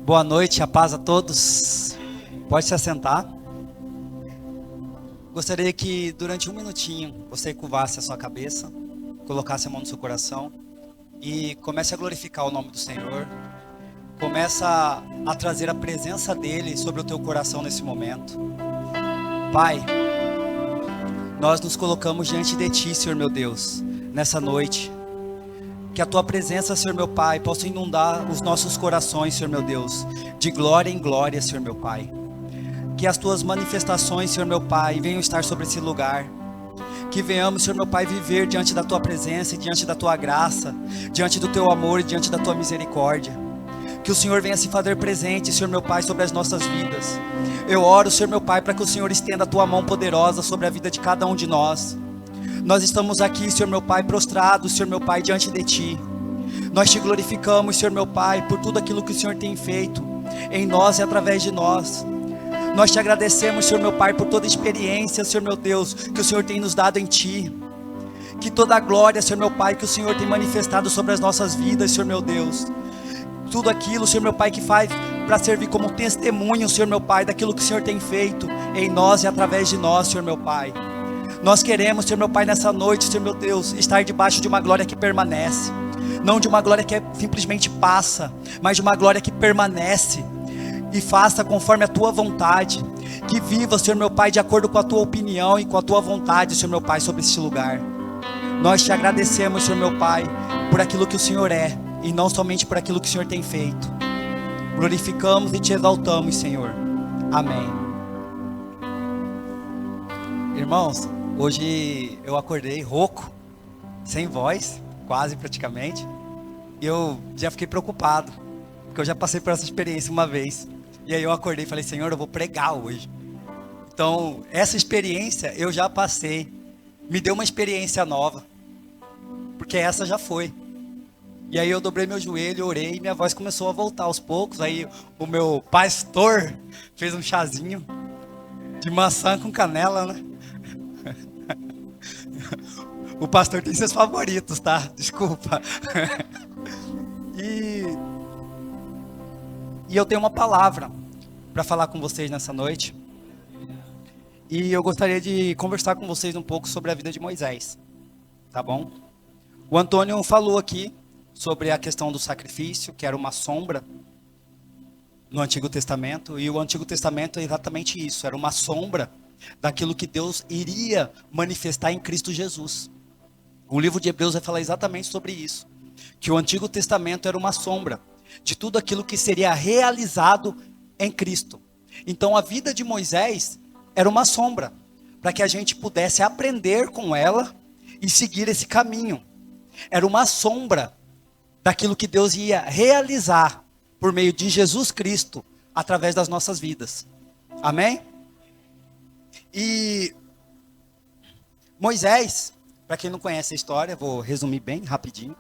Boa noite, a paz a todos. Pode se assentar. Gostaria que durante um minutinho você curvasse a sua cabeça, colocasse a mão no seu coração e comece a glorificar o nome do Senhor. Começa a trazer a presença dEle sobre o teu coração nesse momento. Pai, nós nos colocamos diante de Ti, Senhor meu Deus, nessa noite. Que a Tua presença, Senhor meu Pai, possa inundar os nossos corações, Senhor meu Deus, de glória em glória, Senhor meu Pai. Que as Tuas manifestações, Senhor meu Pai, venham estar sobre esse lugar. Que venhamos, Senhor meu Pai, viver diante da Tua presença, diante da Tua graça, diante do Teu amor e diante da Tua misericórdia. Que o Senhor venha se fazer presente, Senhor meu Pai, sobre as nossas vidas. Eu oro, Senhor meu Pai, para que o Senhor estenda a Tua mão poderosa sobre a vida de cada um de nós. Nós estamos aqui, Senhor meu Pai, prostrados, Senhor meu Pai, diante de Ti. Nós Te glorificamos, Senhor meu Pai, por tudo aquilo que o Senhor tem feito em nós e através de nós. Nós Te agradecemos, Senhor meu Pai, por toda a experiência, Senhor meu Deus, que o Senhor tem nos dado em Ti. Que toda a glória, Senhor meu Pai, que o Senhor tem manifestado sobre as nossas vidas, Senhor meu Deus. Tudo aquilo, Senhor meu Pai, que faz para servir como testemunho, Senhor meu Pai, daquilo que o Senhor tem feito em nós e através de nós, Senhor meu Pai. Nós queremos, Senhor meu Pai, nessa noite, Senhor meu Deus, estar debaixo de uma glória que permanece. Não de uma glória que simplesmente passa, mas de uma glória que permanece. E faça conforme a Tua vontade. Que viva, Senhor meu Pai, de acordo com a Tua opinião e com a Tua vontade, Senhor meu Pai, sobre este lugar. Nós Te agradecemos, Senhor meu Pai, por aquilo que o Senhor é, e não somente por aquilo que o Senhor tem feito. Glorificamos e Te exaltamos, Senhor. Amém. Irmãos, hoje eu acordei rouco, sem voz, quase praticamente, e eu já fiquei preocupado, porque eu já passei por essa experiência uma vez, e aí eu acordei e falei, Senhor, eu vou pregar hoje. Então, essa experiência eu já passei, me deu uma experiência nova, porque essa já foi. E aí eu dobrei meu joelho, orei, e minha voz começou a voltar aos poucos. Aí o meu pastor fez um chazinho de maçã com canela, né? O pastor tem seus favoritos, tá? Desculpa. E eu tenho uma palavra para falar com vocês nessa noite. E eu gostaria de conversar com vocês um pouco sobre a vida de Moisés. Tá bom? O Antônio falou aqui sobre a questão do sacrifício, que era uma sombra no Antigo Testamento. E o Antigo Testamento é exatamente isso, era uma sombra daquilo que Deus iria manifestar em Cristo Jesus. O livro de Hebreus vai falar exatamente sobre isso, que o Antigo Testamento era uma sombra de tudo aquilo que seria realizado em Cristo. Então a vida de Moisés era uma sombra, para que a gente pudesse aprender com ela e seguir esse caminho. Era uma sombra daquilo que Deus ia realizar por meio de Jesus Cristo, através das nossas vidas. Amém? E Moisés, para quem não conhece a história, vou resumir bem rapidinho.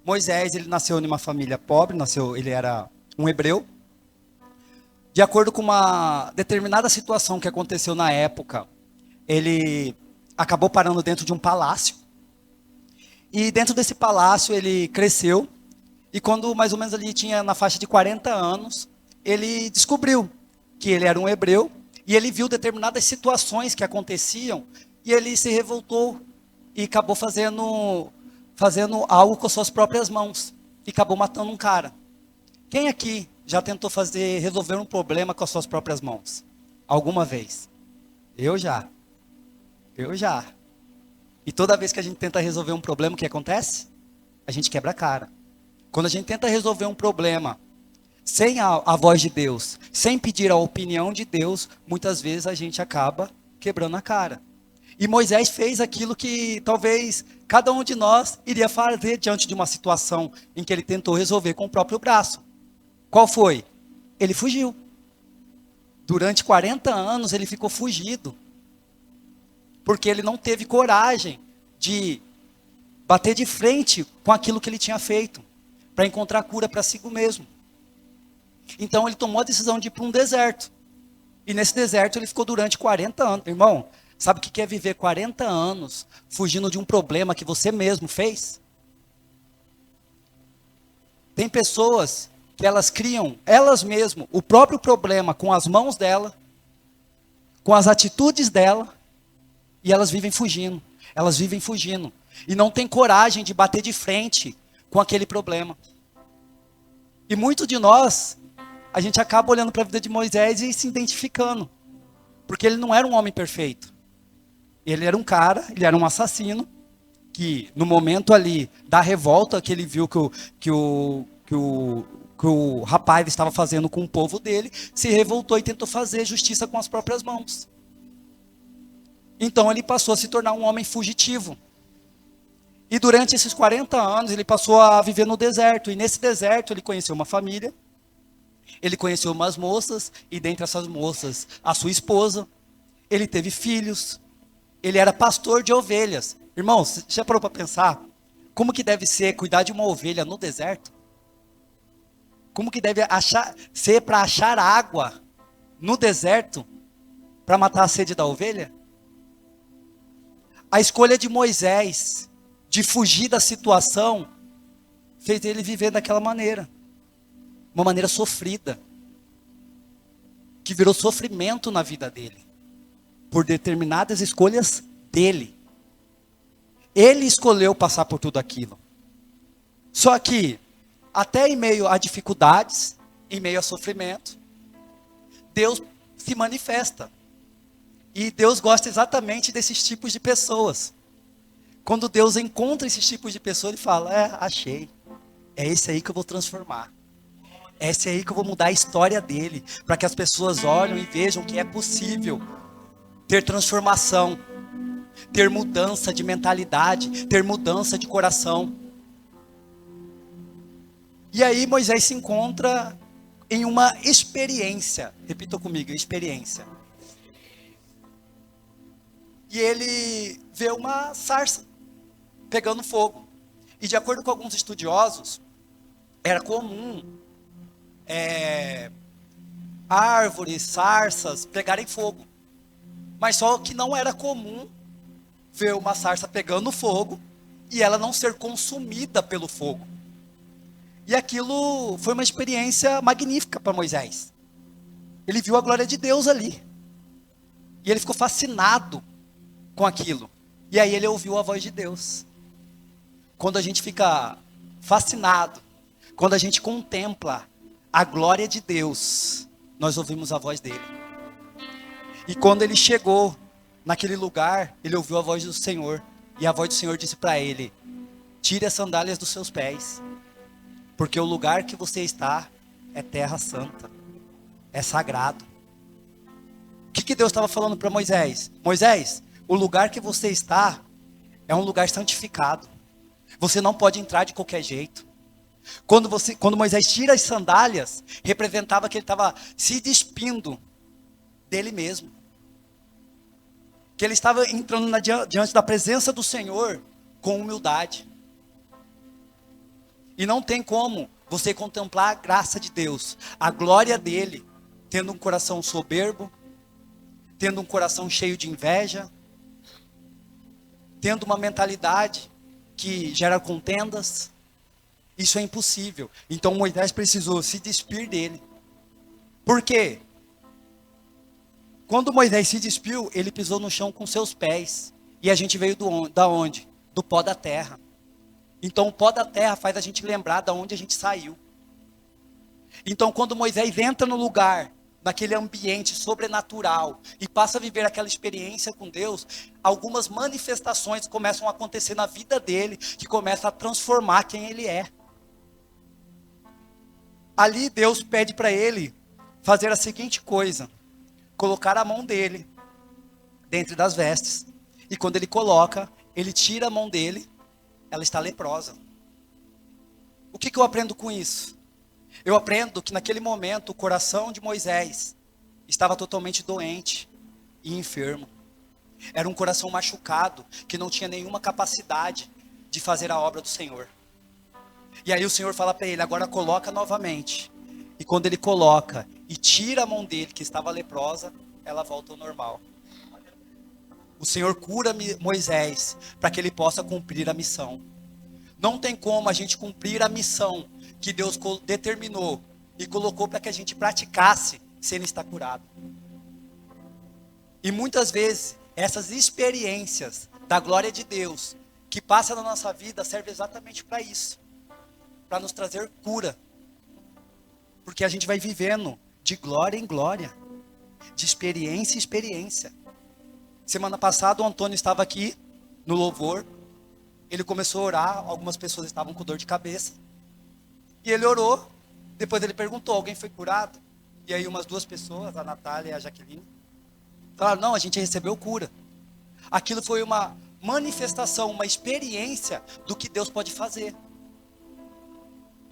Moisés, ele nasceu em uma família pobre, ele era um hebreu. De acordo com uma determinada situação que aconteceu na época, ele acabou parando dentro de um palácio. E dentro desse palácio ele cresceu. E quando mais ou menos ele tinha na faixa de 40 anos, ele descobriu que ele era um hebreu. E ele viu determinadas situações que aconteciam. E ele se revoltou e acabou fazendo algo com as suas próprias mãos. E acabou matando um cara. Quem aqui já tentou resolver um problema com as suas próprias mãos? Alguma vez? Eu já. E toda vez que a gente tenta resolver um problema, o que acontece? A gente quebra a cara. Quando a gente tenta resolver um problema sem a voz de Deus, sem pedir a opinião de Deus, muitas vezes a gente acaba quebrando a cara. E Moisés fez aquilo que talvez cada um de nós iria fazer diante de uma situação em que ele tentou resolver com o próprio braço. Qual foi? Ele fugiu. Durante 40 anos ele ficou fugido. Porque ele não teve coragem de bater de frente com aquilo que ele tinha feito, para encontrar cura para si mesmo. Então ele tomou a decisão de ir para um deserto. E nesse deserto ele ficou durante 40 anos. Irmão, sabe o que é viver 40 anos fugindo de um problema que você mesmo fez? Tem pessoas que elas criam, elas mesmas, o próprio problema com as mãos dela, com as atitudes dela, e elas vivem fugindo. Elas vivem fugindo. E não tem coragem de bater de frente com aquele problema. E muito de nós, a gente acaba olhando para a vida de Moisés e se identificando. Porque ele não era um homem perfeito. Ele era um cara, ele era um assassino, que no momento ali da revolta que ele viu que o rapaz estava fazendo com o povo dele, se revoltou e tentou fazer justiça com as próprias mãos. Então ele passou a se tornar um homem fugitivo. E durante esses 40 anos ele passou a viver no deserto. E nesse deserto ele conheceu uma família, ele conheceu umas moças, e dentre essas moças, a sua esposa. Ele teve filhos, ele era pastor de ovelhas. Irmãos, você já parou para pensar como que deve ser cuidar de uma ovelha no deserto? Como que deve ser para achar água no deserto para matar a sede da ovelha? A escolha de Moisés de fugir da situação fez ele viver daquela maneira, uma maneira sofrida, que virou sofrimento na vida dele, por determinadas escolhas dele. Ele escolheu passar por tudo aquilo. Só que, até em meio a dificuldades, em meio a sofrimento, Deus se manifesta. E Deus gosta exatamente desses tipos de pessoas. Quando Deus encontra esses tipos de pessoas, ele fala: achei. É esse aí que eu vou transformar. É esse aí que eu vou mudar a história dele. Para que as pessoas olhem e vejam que é possível ter transformação, ter mudança de mentalidade, ter mudança de coração. E aí Moisés se encontra em uma experiência. Repita comigo, experiência. E ele vê uma sarça pegando fogo. E de acordo com alguns estudiosos, era comum árvores, sarças pegarem fogo. Mas só que não era comum ver uma sarça pegando fogo e ela não ser consumida pelo fogo. E aquilo foi uma experiência magnífica para Moisés. Ele viu a glória de Deus ali. E ele ficou fascinado com aquilo. E aí ele ouviu a voz de Deus. Quando a gente fica fascinado, quando a gente contempla a glória de Deus, nós ouvimos a voz dele. E quando ele chegou naquele lugar, ele ouviu a voz do Senhor. E a voz do Senhor disse para ele: tire as sandálias dos seus pés, porque o lugar que você está é terra santa, é sagrado. O que Deus estava falando para Moisés? Moisés, o lugar que você está é um lugar santificado. Você não pode entrar de qualquer jeito. Quando Moisés tira as sandálias, representava que ele estava se despindo dele mesmo. Que ele estava entrando diante da presença do Senhor com humildade. E não tem como você contemplar a graça de Deus, a glória dele, tendo um coração soberbo, tendo um coração cheio de inveja, tendo uma mentalidade que gera contendas. Isso é impossível. Então Moisés precisou se despir dele. Por quê? Quando Moisés se despiu, ele pisou no chão com seus pés. E a gente veio da onde? Do pó da terra. Então o pó da terra faz a gente lembrar de onde a gente saiu. Então quando Moisés entra no lugar, naquele ambiente sobrenatural, e passa a viver aquela experiência com Deus, algumas manifestações começam a acontecer na vida dele, que começa a transformar quem ele é. Ali Deus pede para ele fazer a seguinte coisa: colocar a mão dele dentro das vestes. E quando ele coloca, ele tira a mão dele, ela está leprosa. O que eu aprendo com isso? Eu aprendo que naquele momento o coração de Moisés estava totalmente doente e enfermo. Era um coração machucado, que não tinha nenhuma capacidade de fazer a obra do Senhor. E aí o Senhor fala para ele: agora coloca novamente. E quando ele coloca e tira a mão dele, que estava leprosa, ela volta ao normal. O Senhor cura Moisés para que ele possa cumprir a missão. Não tem como a gente cumprir a missão que Deus determinou e colocou para que a gente praticasse se Ele está curado. E muitas vezes, essas experiências da glória de Deus, que passa na nossa vida, serve exatamente para isso. Para nos trazer cura. Porque a gente vai vivendo de glória em glória. De experiência em experiência. Semana passada o Antônio estava aqui no louvor. Ele começou a orar, algumas pessoas estavam com dor de cabeça. E ele orou, depois ele perguntou, alguém foi curado? E aí umas 2 pessoas, a Natália e a Jaqueline, falaram, não, a gente recebeu cura. Aquilo foi uma manifestação, uma experiência do que Deus pode fazer.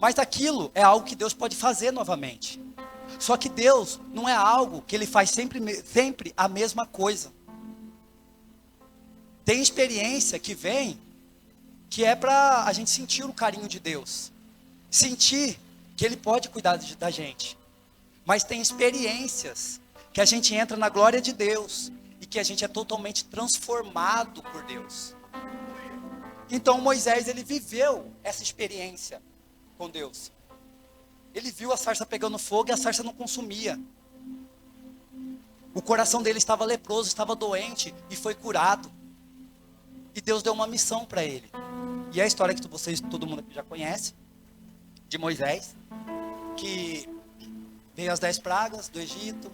Mas aquilo é algo que Deus pode fazer novamente. Só que Deus não é algo que Ele faz sempre a mesma coisa. Tem experiência que vem, que é para a gente sentir o carinho de Deus. Sentir que Ele pode cuidar da gente. Mas tem experiências que a gente entra na glória de Deus e que a gente é totalmente transformado por Deus. Então Moisés, ele viveu essa experiência com Deus. Ele viu a sarça pegando fogo e a sarça não consumia. O coração dele estava leproso, estava doente e foi curado. E Deus deu uma missão para ele. E é a história que todo mundo aqui já conhece, de Moisés, que veio as 10 pragas do Egito,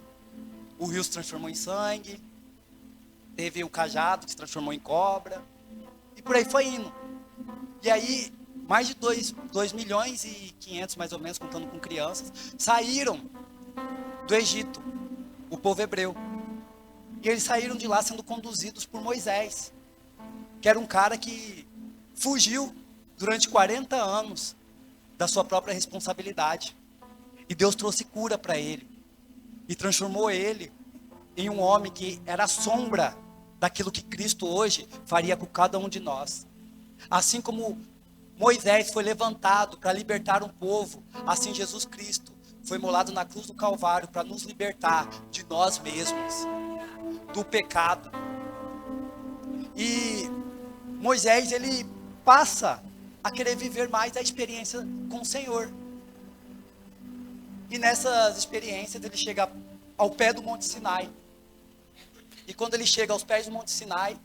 o rio se transformou em sangue, teve o cajado que se transformou em cobra, e por aí foi indo. E aí, mais de 2 milhões e 500, mais ou menos, contando com crianças, saíram do Egito, o povo hebreu. E eles saíram de lá sendo conduzidos por Moisés, que era um cara que fugiu durante 40 anos da sua própria responsabilidade. E Deus trouxe cura para ele. E transformou ele em um homem que era a sombra daquilo que Cristo hoje faria com cada um de nós. Assim como Moisés foi levantado para libertar um povo, assim Jesus Cristo foi molado na cruz do Calvário para nos libertar de nós mesmos, do pecado. E Moisés, ele passa a querer viver mais a experiência com o Senhor. E nessas experiências ele chega ao pé do Monte Sinai. E quando ele chega aos pés do Monte Sinai,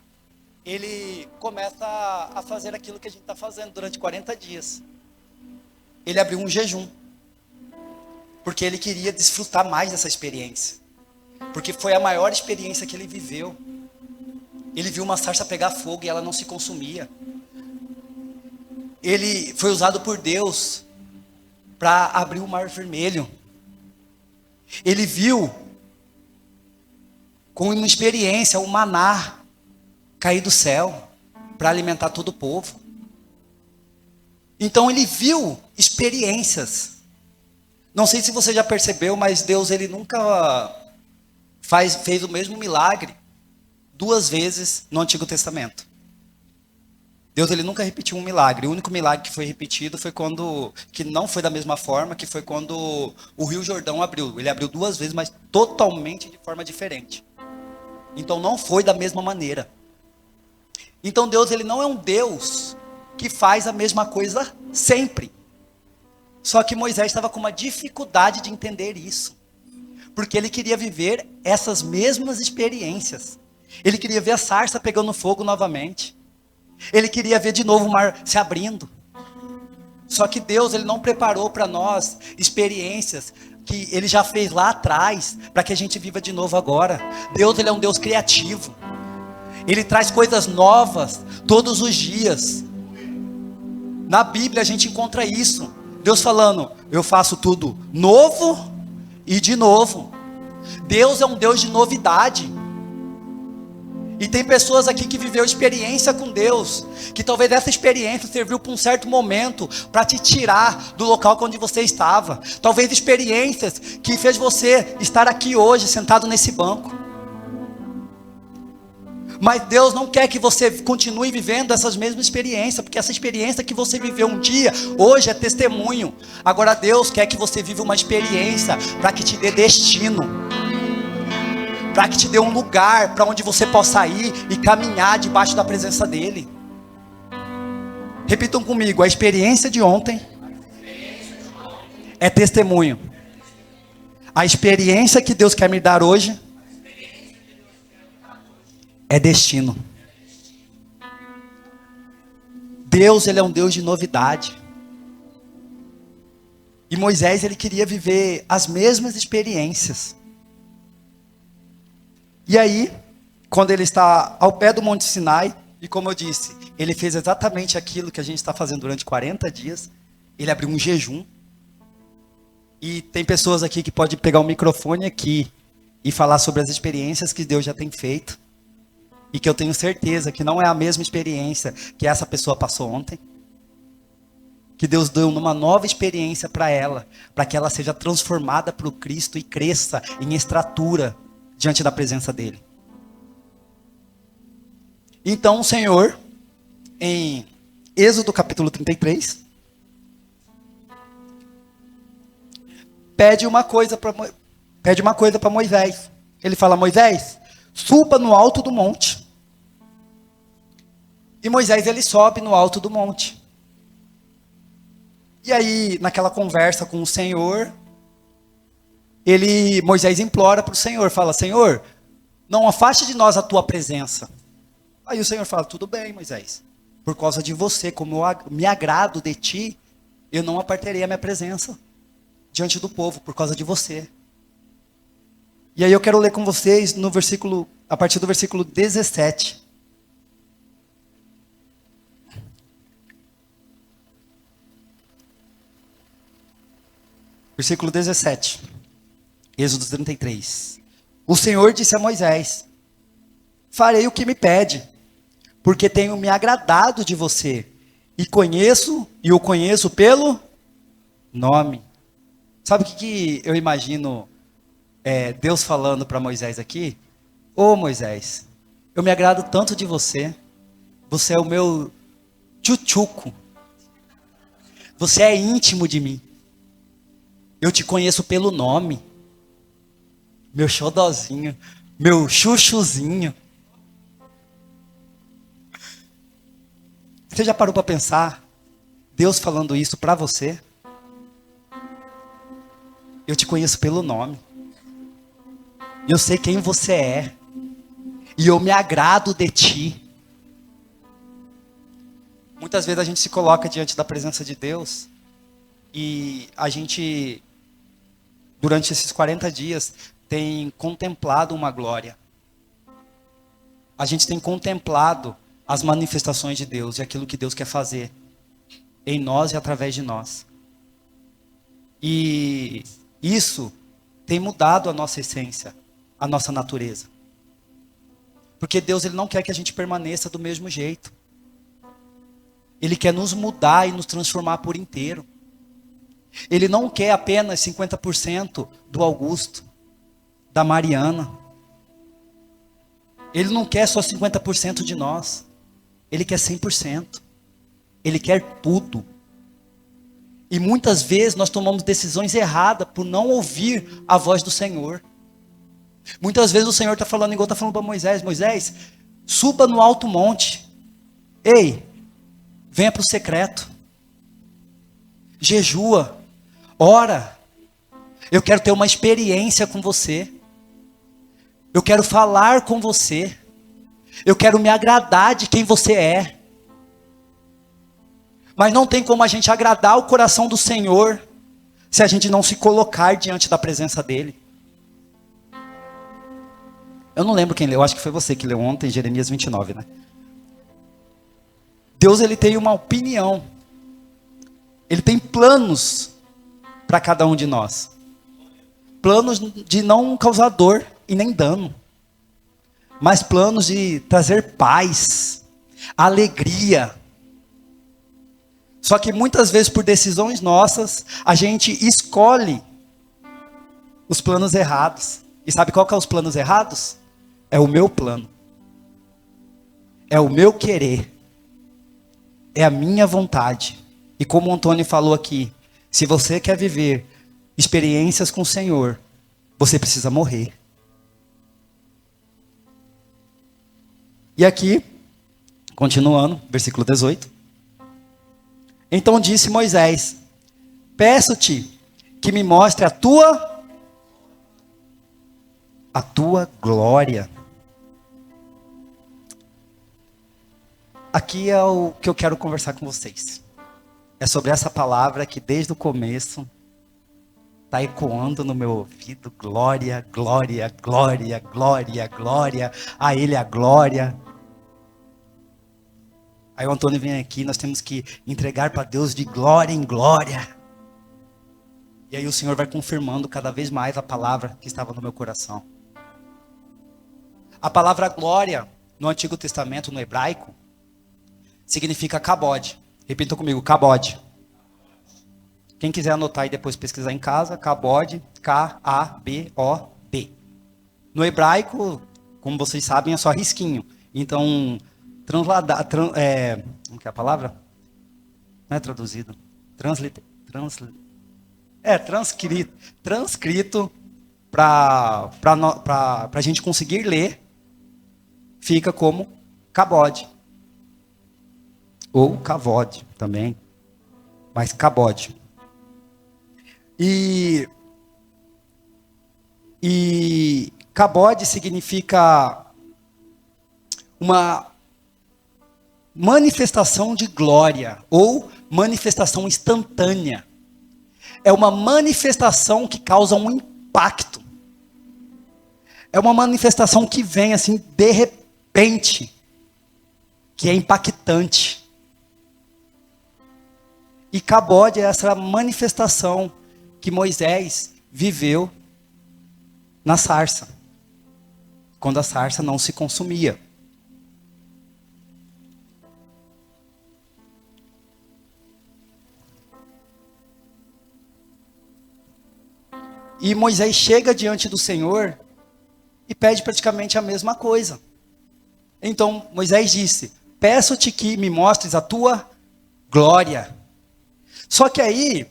ele começa a fazer aquilo que a gente está fazendo durante 40 dias. Ele abriu um jejum. Porque ele queria desfrutar mais dessa experiência. Porque foi a maior experiência que ele viveu. Ele viu uma sarça pegar fogo e ela não se consumia. Ele foi usado por Deus para abrir o Mar Vermelho. Ele viu com uma experiência o maná cair do céu para alimentar todo o povo. Então ele viu experiências. Não sei se você já percebeu, mas Deus, ele nunca fez o mesmo milagre 2 vezes no Antigo Testamento. Deus, ele nunca repetiu um milagre. O único milagre que foi repetido foi que não foi da mesma forma, que foi quando o Rio Jordão abriu. Ele abriu 2 vezes, mas totalmente de forma diferente. Então não foi da mesma maneira. Então Deus, ele não é um Deus que faz a mesma coisa sempre. Só que Moisés estava com uma dificuldade de entender isso. Porque ele queria viver essas mesmas experiências. Ele queria ver a sarça pegando fogo novamente. Ele queria ver de novo o mar se abrindo. Só que Deus, ele não preparou para nós experiências que ele já fez lá atrás, para que a gente viva de novo agora. Deus, ele é um Deus criativo. Ele traz coisas novas todos os dias. Na Bíblia a gente encontra isso. Deus falando, eu faço tudo novo e de novo. Deus é um Deus de novidade. E tem pessoas aqui que viveu experiência com Deus, que talvez essa experiência serviu para um certo momento, para te tirar do local onde você estava. Talvez experiências que fez você estar aqui hoje, sentado nesse banco. Mas Deus não quer que você continue vivendo essas mesmas experiências, porque essa experiência que você viveu um dia, hoje é testemunho. Agora Deus quer que você viva uma experiência para que te dê destino, para que te dê um lugar para onde você possa ir e caminhar debaixo da presença dEle. Repitam comigo, a experiência de ontem é testemunho A experiência que Deus quer me dar hoje é destino. Deus, ele é um Deus de novidade. E Moisés, ele queria viver as mesmas experiências. E aí, quando ele está ao pé do Monte Sinai, e como eu disse, ele fez exatamente aquilo que a gente está fazendo durante 40 dias. Ele abriu um jejum. E tem pessoas aqui que podem pegar o microfone aqui e falar sobre as experiências que Deus já tem feito. E que eu tenho certeza que não é a mesma experiência que essa pessoa passou ontem. Que Deus deu uma nova experiência para ela, para que ela seja transformada para o Cristo e cresça em estatura diante da presença dele. Então o Senhor, em Êxodo capítulo 33, pede uma coisa para Moisés. Ele fala: Moisés, suba no alto do monte. E Moisés, ele sobe no alto do monte. E aí, naquela conversa com o Senhor, Moisés implora para o Senhor, fala: Senhor, não afaste de nós a tua presença. Aí o Senhor fala: tudo bem, Moisés, por causa de você, como eu me agrado de ti, eu não apartarei a minha presença diante do povo, por causa de você. E aí eu quero ler com vocês a partir do versículo 17. Versículo 17, Êxodo 33. O Senhor disse a Moisés: farei o que me pede, porque tenho me agradado de você, e o conheço pelo nome. Sabe o que eu imagino Deus falando para Moisés aqui? Ô Moisés, eu me agrado tanto de você, você é o meu tchutchuco, você é íntimo de mim. Eu te conheço pelo nome, meu xodozinho, meu chuchuzinho. Você já parou para pensar, Deus falando isso para você? Eu te conheço pelo nome, eu sei quem você é, e eu me agrado de ti. Muitas vezes a gente se coloca diante da presença de Deus, e a gente, durante esses 40 dias, tem contemplado uma glória. A gente tem contemplado as manifestações de Deus e aquilo que Deus quer fazer em nós e através de nós. E isso tem mudado a nossa essência, a nossa natureza. Porque Deus, ele não quer que a gente permaneça do mesmo jeito. Ele quer nos mudar e nos transformar por inteiro. Ele não quer apenas 50% do Augusto, da Mariana. Ele não quer só 50% de nós. Ele quer 100%. Ele quer tudo. E muitas vezes nós tomamos decisões erradas por não ouvir a voz do Senhor. Muitas vezes o Senhor está falando igual está falando para Moisés: Moisés, suba no alto monte. Ei, venha para o secreto. Jejua. Ora. Eu quero ter uma experiência com você. Eu quero falar com você. Eu quero me agradar de quem você é. Mas não tem como a gente agradar o coração do Senhor se a gente não se colocar diante da presença dele. Eu não lembro quem leu, acho que foi você que leu ontem, Jeremias 29, né? Deus, ele tem uma opinião. Ele tem planos para cada um de nós. Planos de não causar dor e nem dano. Mas planos de trazer paz, alegria. Só que muitas vezes, por decisões nossas, a gente escolhe os planos errados. E sabe qual que é os planos errados? É o meu plano. É o meu querer. É a minha vontade. E como o Antônio falou aqui, se você quer viver experiências com o Senhor, você precisa morrer. E aqui, continuando, versículo 18. Então disse Moisés: peço-te que me mostre a tua a tua glória. Aqui é o que eu quero conversar com vocês. É sobre essa palavra que desde o começo está ecoando no meu ouvido. Glória, glória, glória, glória, glória. A Ele a glória. Aí o Antônio vem aqui, nós temos que entregar para Deus de glória em glória. E aí o Senhor vai confirmando cada vez mais a palavra que estava no meu coração. A palavra glória, no Antigo Testamento, no hebraico, significa kabod. Repita comigo, kabod. Quem quiser anotar e depois pesquisar em casa, kabod, K-A-B-O-D. No hebraico, como vocês sabem, é só risquinho. Então, transladar, como que é a palavra? Não é traduzido. Transcrito para a gente conseguir ler, fica como kabod. Ou kavod também, mas kabod. E kabod significa uma manifestação de glória ou manifestação instantânea. É uma manifestação que causa um impacto. É uma manifestação que vem assim de repente, que é impactante. E kabod é essa manifestação que Moisés viveu na sarça, quando a sarça não se consumia. E Moisés chega diante do Senhor e pede praticamente a mesma coisa. Então Moisés disse: peço-te que me mostres a tua glória. Só que aí,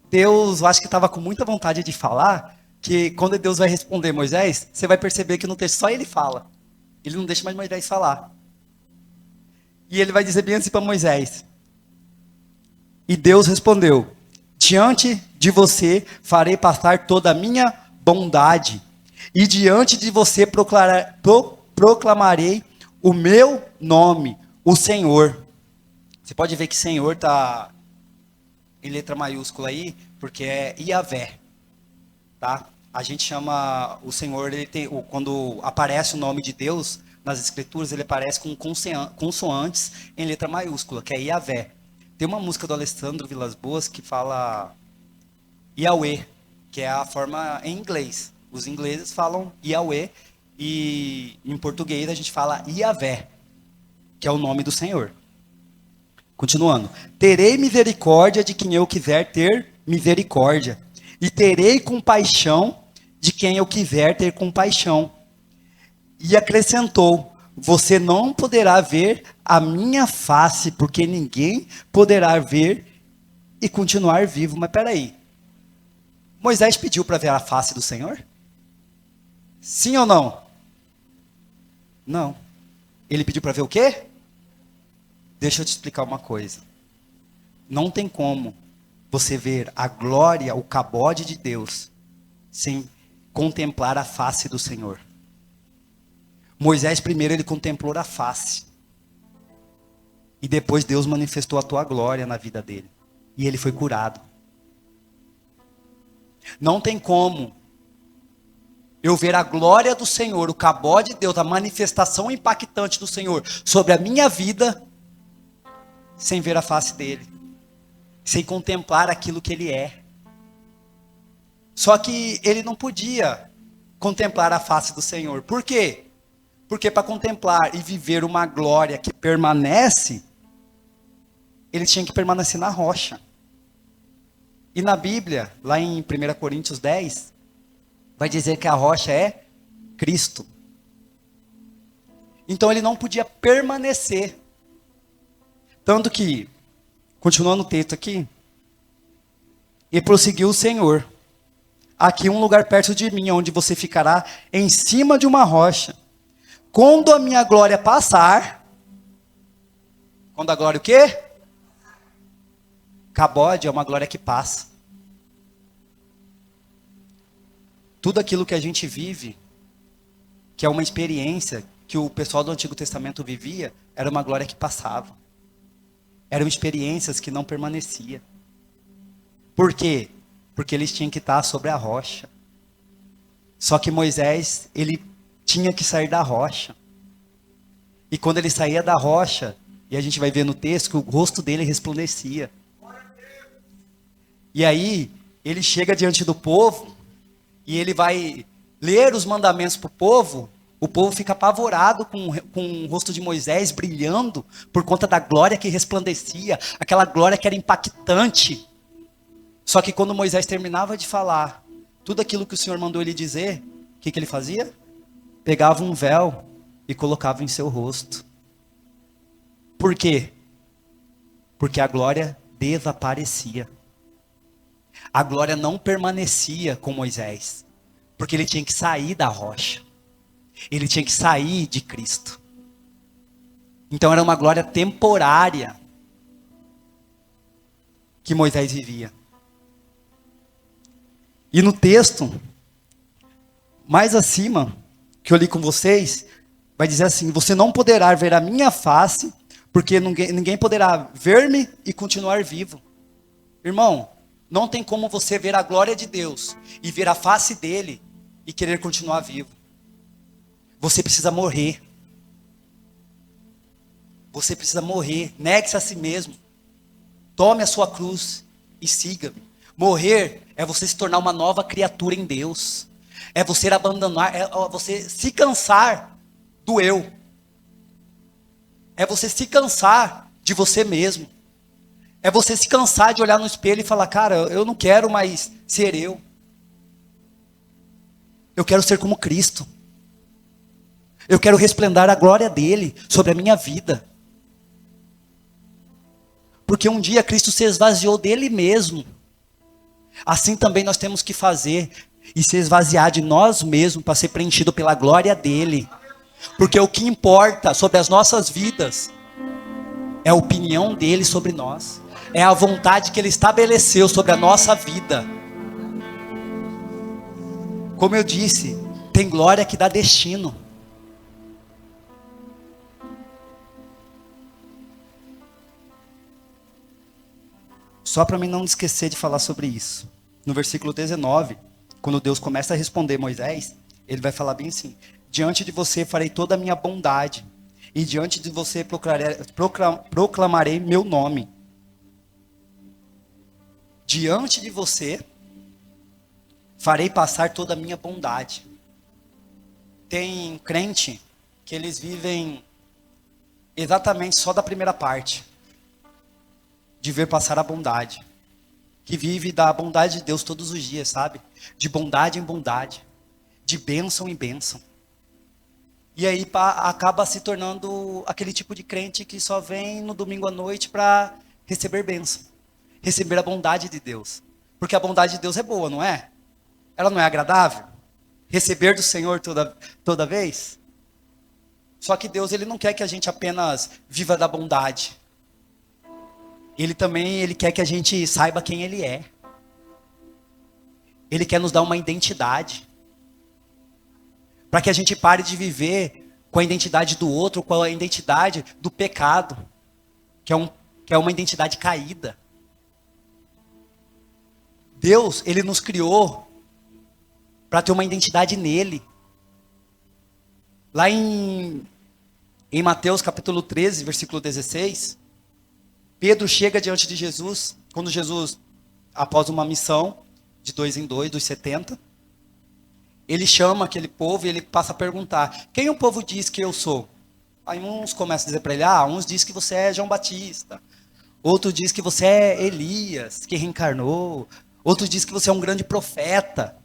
Deus, eu acho que estava com muita vontade de falar, que quando Deus vai responder Moisés, você vai perceber que no texto só ele fala. Ele não deixa mais Moisés falar. E ele vai dizer bem assim para Moisés. E Deus respondeu: diante de você farei passar toda a minha bondade, e diante de você proclamarei o meu nome, o Senhor. Você pode ver que Senhor está em letra maiúscula aí, porque é Iavé, tá? A gente chama o Senhor, ele tem, quando aparece o nome de Deus nas escrituras, ele aparece com consoantes em letra maiúscula, que é Iavé. Tem uma música do Alessandro Vilas Boas que fala Yahweh, que é a forma em inglês. Os ingleses falam Yahweh e em português a gente fala Iavé, que é o nome do Senhor. Continuando. Terei misericórdia de quem eu quiser ter misericórdia, e terei compaixão de quem eu quiser ter compaixão. E acrescentou: você não poderá ver a minha face, porque ninguém poderá ver e continuar vivo. Mas peraí, Moisés pediu para ver a face do Senhor? Sim ou não? Não. Ele pediu para ver o quê? Deixa eu te explicar uma coisa. Não tem como você ver a glória, o kabod de Deus, sem contemplar a face do Senhor. Moisés primeiro ele contemplou a face. E depois Deus manifestou a tua glória na vida dele. E ele foi curado. Não tem como eu ver a glória do Senhor, o kabod de Deus, a manifestação impactante do Senhor sobre a minha vida, sem ver a face dele, sem contemplar aquilo que ele é. Só que ele não podia contemplar a face do Senhor. Por quê? Porque para contemplar e viver uma glória que permanece, ele tinha que permanecer na rocha. E na Bíblia, lá em 1 Coríntios 10, vai dizer que a rocha é Cristo. Então ele não podia permanecer. Tanto que, continuando o texto aqui, e prosseguiu o Senhor: aqui um lugar perto de mim, onde você ficará em cima de uma rocha. Quando a minha glória passar, quando a glória o quê? Kabod é uma glória que passa. tudo aquilo que a gente vive, que é uma experiência que o pessoal do Antigo Testamento vivia, era uma glória que passava. Eram experiências que não permaneciam. Por quê? Porque eles tinham que estar sobre a rocha. Só que Moisés, ele tinha que sair da rocha. E quando ele saía da rocha, e a gente vai ver no texto que o rosto dele resplandecia. E aí, ele chega diante do povo, e ele vai ler os mandamentos para o povo fica apavorado com o rosto de Moisés brilhando, por conta da glória que resplandecia, aquela glória que era impactante. Só que quando Moisés terminava de falar tudo aquilo que o Senhor mandou ele dizer, o que ele fazia? Pegava um véu e colocava em seu rosto. Por quê? Porque a glória desaparecia. A glória não permanecia com Moisés, porque ele tinha que sair da rocha. Ele tinha que sair de Cristo. Então era uma glória temporária que Moisés vivia. E no texto, mais acima, que eu li com vocês, vai dizer assim: você não poderá ver a minha face, porque ninguém poderá ver-me e continuar vivo. Irmão, não tem como você ver a glória de Deus e ver a face dele e querer continuar vivo. Você precisa morrer. Você precisa morrer. Negue-se a si mesmo. Tome a sua cruz e siga-me. Morrer é você se tornar uma nova criatura em Deus. É você abandonar, é você se cansar do eu. É você se cansar de você mesmo. É você se cansar de olhar no espelho e falar: cara, eu não quero mais ser eu. Eu quero ser como Cristo. Eu quero resplendar a glória dele sobre a minha vida. Porque um dia Cristo se esvaziou dele mesmo. Assim também nós temos que fazer e se esvaziar de nós mesmos para ser preenchido pela glória dele. Porque o que importa sobre as nossas vidas é a opinião dele sobre nós. É a vontade que ele estabeleceu sobre a nossa vida. Como eu disse, tem glória que dá destino. Só para mim não esquecer de falar sobre isso. No versículo 19, quando Deus começa a responder Moisés, ele vai falar bem assim: diante de você farei toda a minha bondade, e diante de você proclamarei meu nome. Diante de você farei passar toda a minha bondade. Tem crente que eles vivem exatamente só da primeira parte, de ver passar a bondade, que vive da bondade de Deus todos os dias, sabe? De bondade em bondade, de bênção em bênção. E aí acaba se tornando aquele tipo de crente que só vem no domingo à noite para receber bênção, receber a bondade de Deus. Porque a bondade de Deus é boa, não é? Ela não é agradável? Receber do Senhor toda vez? Só que Deus, ele não quer que a gente apenas viva da bondade. Ele quer que a gente saiba quem ele é. Ele quer nos dar uma identidade. Para que a gente pare de viver com a identidade do outro, com a identidade do pecado, que é uma identidade caída. Deus, ele nos criou para ter uma identidade nele. Lá em Mateus capítulo 13, versículo 16, Pedro chega diante de Jesus, quando Jesus, após uma missão de 2 em 2, dos 70, ele chama aquele povo e ele passa a perguntar: quem o povo diz que eu sou? Aí uns começam a dizer para ele: uns dizem que você é João Batista, outros dizem que você é Elias, que reencarnou, outros dizem que você é um grande profeta.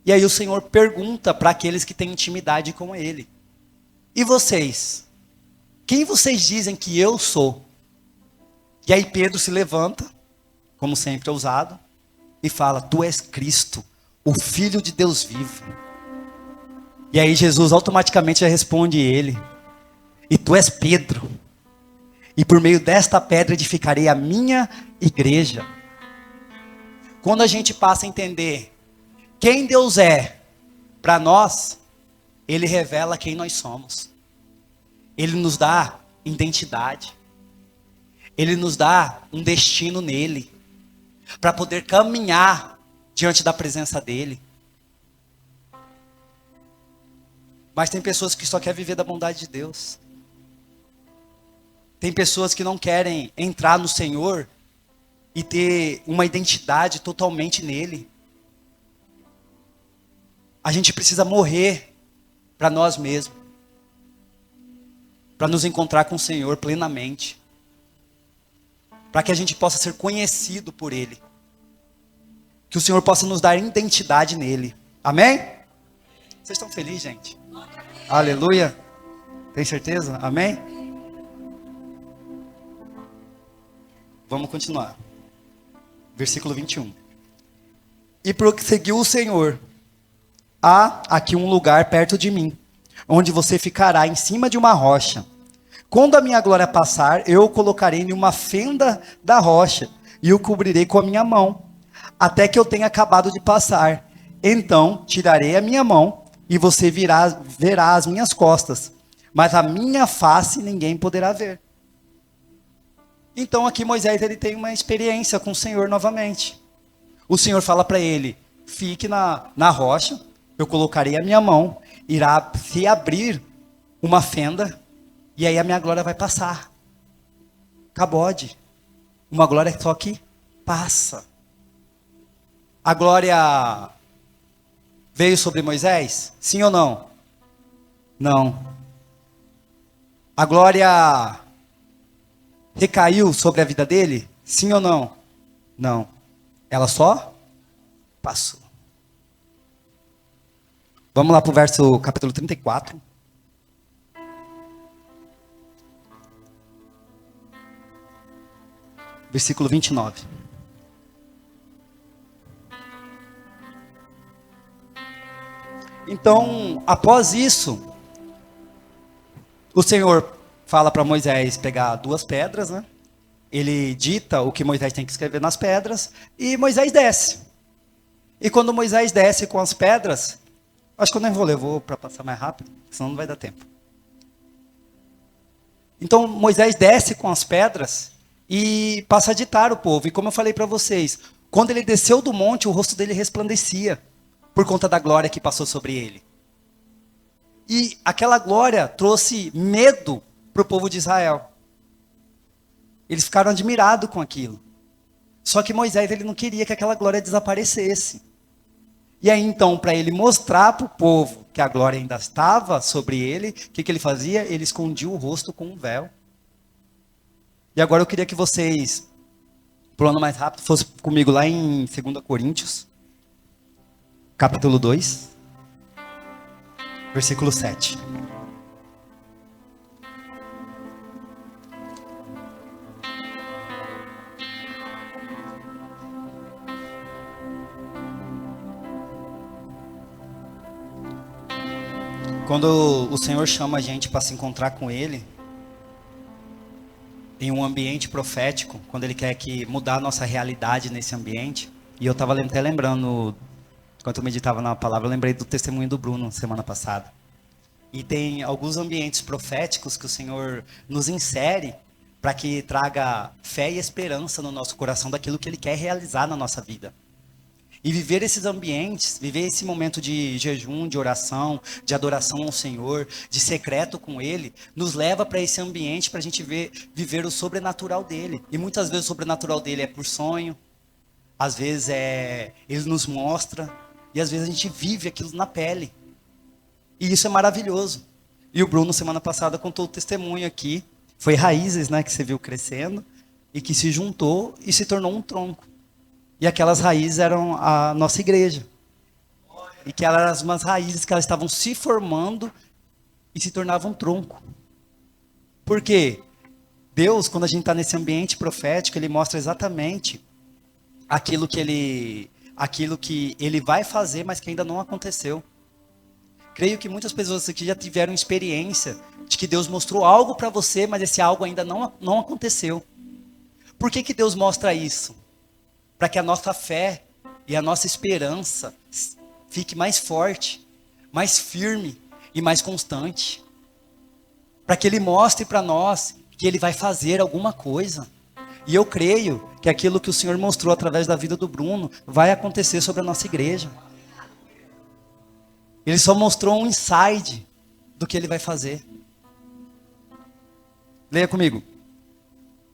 E aí o Senhor pergunta para aqueles que têm intimidade com ele: e vocês? Quem vocês dizem que eu sou? E aí Pedro se levanta, como sempre ousado, e fala: tu és Cristo, o Filho de Deus vivo. E aí Jesus automaticamente já responde ele: e tu és Pedro, e por meio desta pedra edificarei a minha igreja. Quando a gente passa a entender quem Deus é Para nós, ele revela quem nós somos. Ele nos dá identidade. Ele nos dá um destino nele, para poder caminhar diante da presença dele. Mas tem pessoas que só querem viver da bondade de Deus. Tem pessoas que não querem entrar no Senhor e ter uma identidade totalmente nele. A gente precisa morrer para nós mesmos, para nos encontrar com o Senhor plenamente, para que a gente possa ser conhecido por Ele, que o Senhor possa nos dar identidade nele. Amém? Vocês estão felizes, gente? Aleluia. Tem certeza? Amém? Vamos continuar. Versículo 21. E prosseguiu o Senhor: há aqui um lugar perto de mim, onde você ficará em cima de uma rocha. Quando a minha glória passar, eu o colocarei em uma fenda da rocha e o cobrirei com a minha mão, até que eu tenha acabado de passar. Então tirarei a minha mão e você verá as minhas costas, mas a minha face ninguém poderá ver. Então aqui Moisés ele tem uma experiência com o Senhor novamente. O Senhor fala para ele: fique na rocha, eu colocarei a minha mão, irá se abrir uma fenda, e aí a minha glória vai passar. Cabode. Uma glória só que passa. A glória veio sobre Moisés? Sim ou não? Não. A glória recaiu sobre a vida dele? Sim ou não? Não. Ela só passou. Vamos lá para o verso capítulo 34. Versículo 29. Então, após isso, o Senhor fala para Moisés pegar 2 pedras, né? Ele dita o que Moisés tem que escrever nas pedras, e Moisés desce. E quando Moisés desce com as pedras, acho que eu nem vou ler, vou para passar mais rápido, senão não vai dar tempo. Então Moisés desce com as pedras e passa a ditar o povo. E como eu falei para vocês, quando ele desceu do monte, o rosto dele resplandecia, por conta da glória que passou sobre ele. E aquela glória trouxe medo para o povo de Israel. Eles ficaram admirados com aquilo. Só que Moisés ele não queria que aquela glória desaparecesse. E aí então, para ele mostrar para o povo que a glória ainda estava sobre ele, o que ele fazia? Ele escondia o rosto com um véu. E agora eu queria que vocês, pulando mais rápido, fossem comigo lá em 2 Coríntios, capítulo 2, versículo 7. Quando o Senhor chama a gente para se encontrar com Ele, em um ambiente profético, quando Ele quer mudar a nossa realidade nesse ambiente, e eu estava até lembrando, enquanto eu meditava na palavra, eu lembrei do testemunho do Bruno, semana passada. E tem alguns ambientes proféticos que o Senhor nos insere para que traga fé e esperança no nosso coração daquilo que Ele quer realizar na nossa vida. E viver esses ambientes, viver esse momento de jejum, de oração, de adoração ao Senhor, de secreto com Ele, nos leva para esse ambiente para a gente viver o sobrenatural dEle. E muitas vezes o sobrenatural dEle é por sonho, às vezes Ele nos mostra, e às vezes a gente vive aquilo na pele. E isso é maravilhoso. E o Bruno, semana passada, contou o testemunho aqui. Foi raízes, né, que você viu crescendo, e que se juntou e se tornou um tronco. E aquelas raízes eram a nossa igreja. E que eram umas raízes que elas estavam se formando e se tornavam um tronco. Por quê? Deus, quando a gente está nesse ambiente profético, Ele mostra exatamente aquilo que Ele vai fazer, mas que ainda não aconteceu. Creio que muitas pessoas aqui já tiveram experiência de que Deus mostrou algo para você, mas esse algo ainda não aconteceu. Por que Deus mostra isso? Para que a nossa fé e a nossa esperança fique mais forte. mais firme e mais constante. Para que Ele mostre para nós que Ele vai fazer alguma coisa. E eu creio que aquilo que o Senhor mostrou através da vida do Bruno vai acontecer sobre a nossa igreja. Ele só mostrou um insight do que Ele vai fazer. Leia comigo.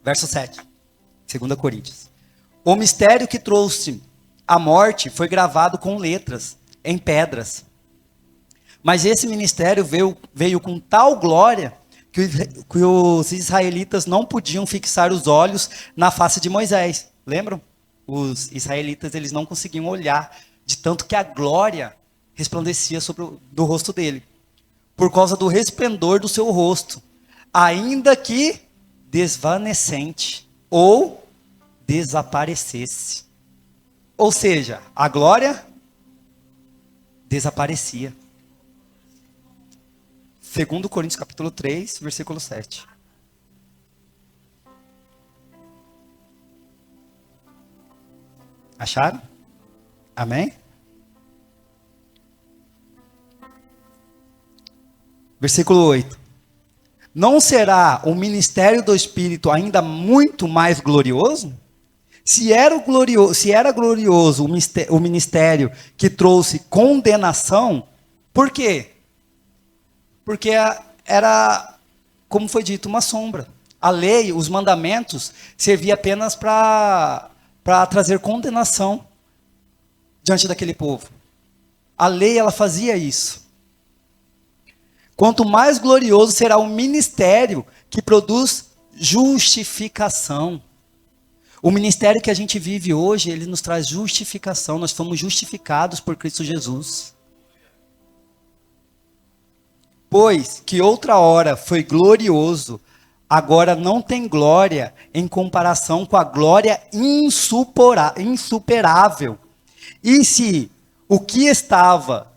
Verso 7. 2 Coríntios. O mistério que trouxe a morte foi gravado com letras, em pedras. Mas esse ministério veio com tal glória que os israelitas não podiam fixar os olhos na face de Moisés. Lembram? Os israelitas, eles não conseguiam olhar, de tanto que a glória resplandecia do rosto dele. Por causa do resplendor do seu rosto, ainda que desvanecente ou desaparecesse. Ou seja, a glória desaparecia. 2 Coríntios capítulo 3, versículo 7. Acharam? Amém? Versículo 8. Não será o ministério do Espírito ainda muito mais glorioso? Se era glorioso o ministério que trouxe condenação, por quê? Porque era, como foi dito, uma sombra. A lei, os mandamentos, servia apenas para trazer condenação diante daquele povo. A lei, ela fazia isso. Quanto mais glorioso será o ministério que produz justificação. O ministério que a gente vive hoje, ele nos traz justificação. Nós fomos justificados por Cristo Jesus. Pois que outra hora foi glorioso, agora não tem glória em comparação com a glória insuperável. E se o que estava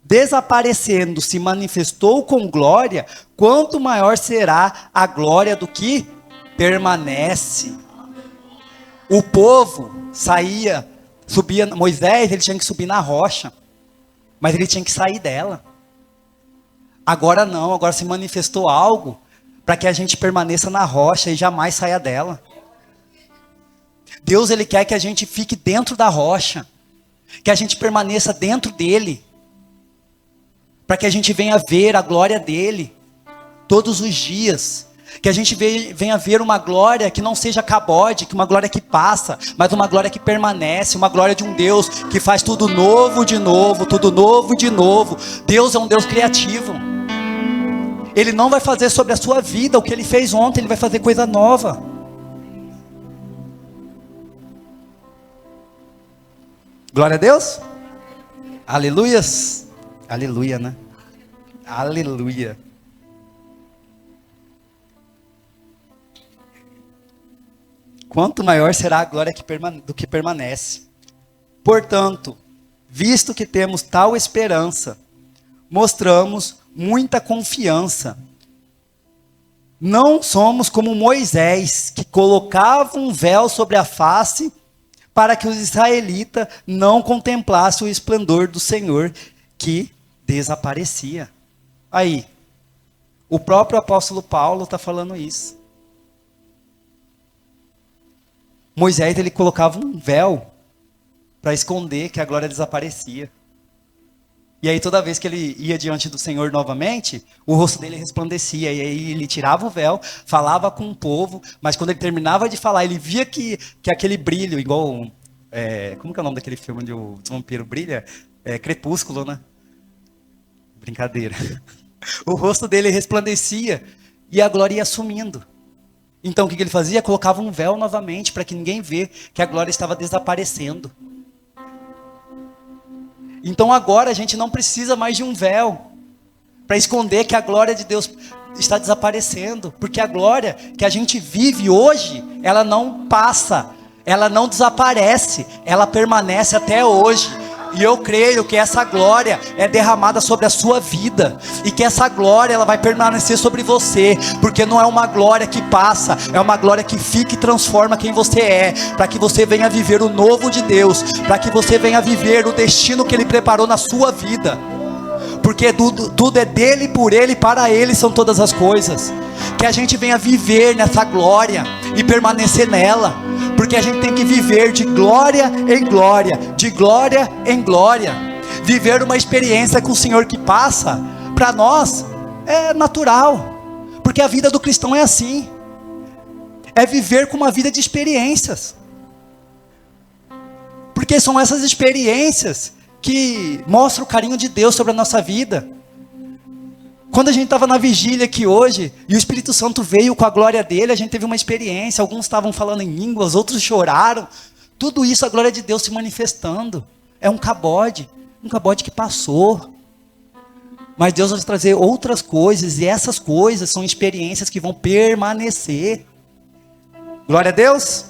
desaparecendo se manifestou com glória, quanto maior será a glória do que permanece. O povo subia, Moisés, ele tinha que subir na rocha, mas ele tinha que sair dela. Agora não, agora se manifestou algo para que a gente permaneça na rocha e jamais saia dela. Deus, ele quer que a gente fique dentro da rocha, que a gente permaneça dentro dele, para que a gente venha ver a glória dele todos os dias, que a gente venha ver uma glória que não seja cabode, que uma glória que passa, mas uma glória que permanece, uma glória de um Deus que faz tudo novo de novo, tudo novo de novo. Deus é um Deus criativo. Ele não vai fazer sobre a sua vida o que ele fez ontem, ele vai fazer coisa nova. Glória a Deus. Aleluias. Aleluia, né? Aleluia. Quanto maior será a glória do que permanece. Portanto, visto que temos tal esperança, mostramos muita confiança. Não somos como Moisés, que colocava um véu sobre a face para que os israelitas não contemplassem o esplendor do Senhor que desaparecia. Aí, o próprio apóstolo Paulo está falando isso. Moisés, ele colocava um véu para esconder que a glória desaparecia. E aí toda vez que ele ia diante do Senhor novamente, o rosto dele resplandecia. E aí ele tirava o véu, falava com o povo, mas quando ele terminava de falar, ele via que aquele brilho, igual... como que é o nome daquele filme onde o vampiro brilha? Crepúsculo, né? Brincadeira. O rosto dele resplandecia e a glória ia sumindo. Então o que ele fazia? Colocava um véu novamente para que ninguém vê que a glória estava desaparecendo. Então agora a gente não precisa mais de um véu para esconder que a glória de Deus está desaparecendo, porque a glória que a gente vive hoje, ela não passa, ela não desaparece, ela permanece até hoje. E eu creio que essa glória é derramada sobre a sua vida, e que essa glória ela vai permanecer sobre você, porque não é uma glória que passa, é uma glória que fica e transforma quem você é, para que você venha viver o novo de Deus, para que você venha viver o destino que Ele preparou na sua vida. porque tudo é dele, por ele, para ele são todas as coisas. Que a gente venha viver nessa glória e permanecer nela, porque a gente tem que viver de glória em glória, de glória em glória. Viver uma experiência com o Senhor que passa, para nós é natural, porque a vida do cristão é assim, é viver com uma vida de experiências, porque são essas experiências que mostram o carinho de Deus sobre a nossa vida. Quando a gente estava na vigília aqui hoje, e o Espírito Santo veio com a glória dele, a gente teve uma experiência, alguns estavam falando em línguas, outros choraram, tudo isso a glória de Deus se manifestando, é um cabode que passou, mas Deus vai trazer outras coisas, e essas coisas são experiências que vão permanecer. Glória a Deus.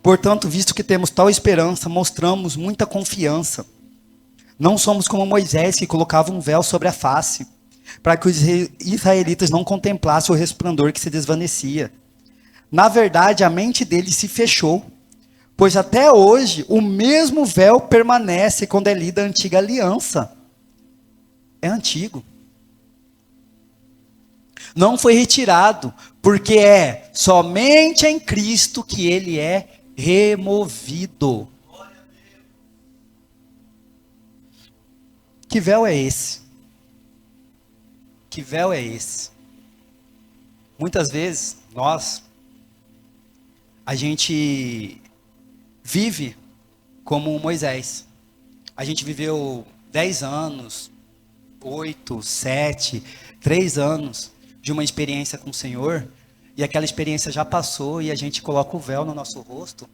Portanto, visto que temos tal esperança, mostramos muita confiança. Não somos como Moisés, que colocava um véu sobre a face, para que os israelitas não contemplassem o resplandor que se desvanecia. Na verdade, a mente deles se fechou, pois até hoje o mesmo véu permanece quando é lida a antiga aliança. É antigo. Não foi retirado, porque é somente em Cristo que ele é removido. Que véu é esse? Que véu é esse? Muitas vezes a gente vive como Moisés. A gente viveu 10 anos, 8, 7, 3 anos de uma experiência com o Senhor, e aquela experiência já passou e a gente coloca o véu no nosso rosto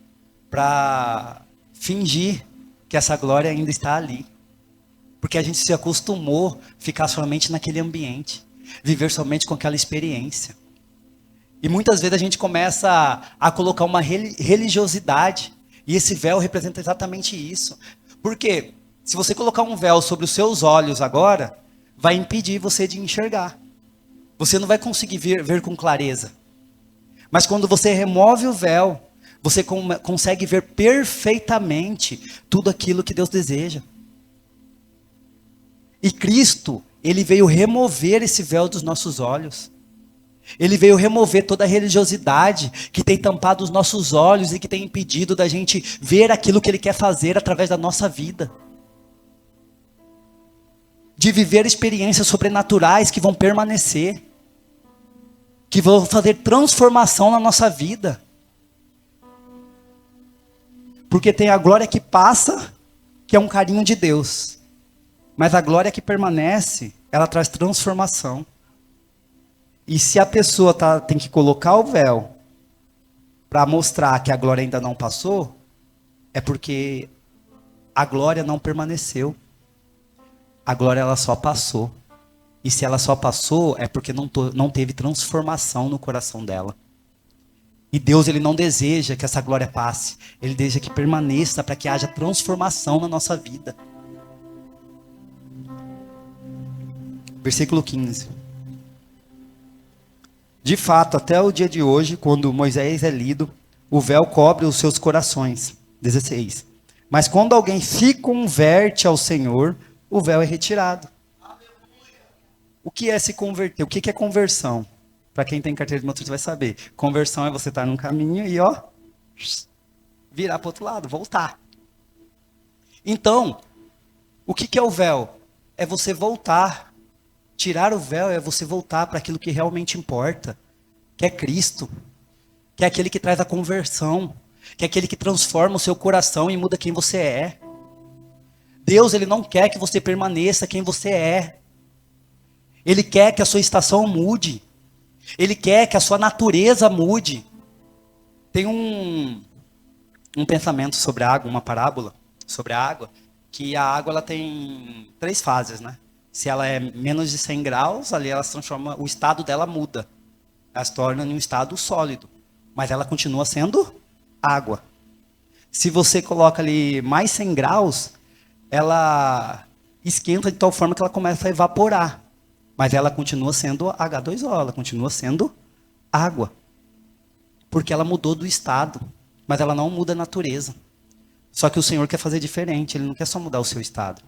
para fingir que essa glória ainda está ali. Porque a gente se acostumou a ficar somente naquele ambiente, viver somente com aquela experiência. E muitas vezes a gente começa a colocar uma religiosidade, e esse véu representa exatamente isso. Porque se você colocar um véu sobre os seus olhos agora, vai impedir você de enxergar. Você não vai conseguir ver com clareza. Mas quando você remove o véu, você consegue ver perfeitamente tudo aquilo que Deus deseja. E Cristo, ele veio remover esse véu dos nossos olhos. Ele veio remover toda a religiosidade que tem tampado os nossos olhos e que tem impedido da gente ver aquilo que ele quer fazer através da nossa vida. De viver experiências sobrenaturais que vão permanecer, que vão fazer transformação na nossa vida. Porque tem a glória que passa, que é um carinho de Deus. Mas a glória que permanece, ela traz transformação. E se a pessoa tem que colocar o véu para mostrar que a glória ainda não passou, é porque a glória não permaneceu. A glória ela só passou. E se ela só passou, é porque não teve transformação no coração dela. E Deus ele não deseja que essa glória passe. Ele deseja que permaneça para que haja transformação na nossa vida. Versículo 15. De fato, até o dia de hoje, quando Moisés é lido, o véu cobre os seus corações. 16. Mas quando alguém se converte ao Senhor, o véu é retirado. O que é se converter? O que é conversão? Para quem tem carteira de motorista vai saber. Conversão é você estar num caminho e virar para o outro lado, voltar. Então, o que é o véu? É você voltar. Tirar o véu é você voltar para aquilo que realmente importa, que é Cristo, que é aquele que traz a conversão, que é aquele que transforma o seu coração e muda quem você é. Deus, ele não quer que você permaneça quem você é. Ele quer que a sua estação mude. Ele quer que a sua natureza mude. Tem um pensamento sobre a água, uma parábola sobre a água, que a água ela tem 3 fases, né? Se ela é menos de 100 graus, ali ela se transforma, o estado dela muda. Ela se torna em um estado sólido. Mas ela continua sendo água. Se você coloca ali mais 100 graus, ela esquenta de tal forma que ela começa a evaporar. Mas ela continua sendo H2O, ela continua sendo água. Porque ela mudou do estado. Mas ela não muda a natureza. Só que o Senhor quer fazer diferente, Ele não quer só mudar o seu estado.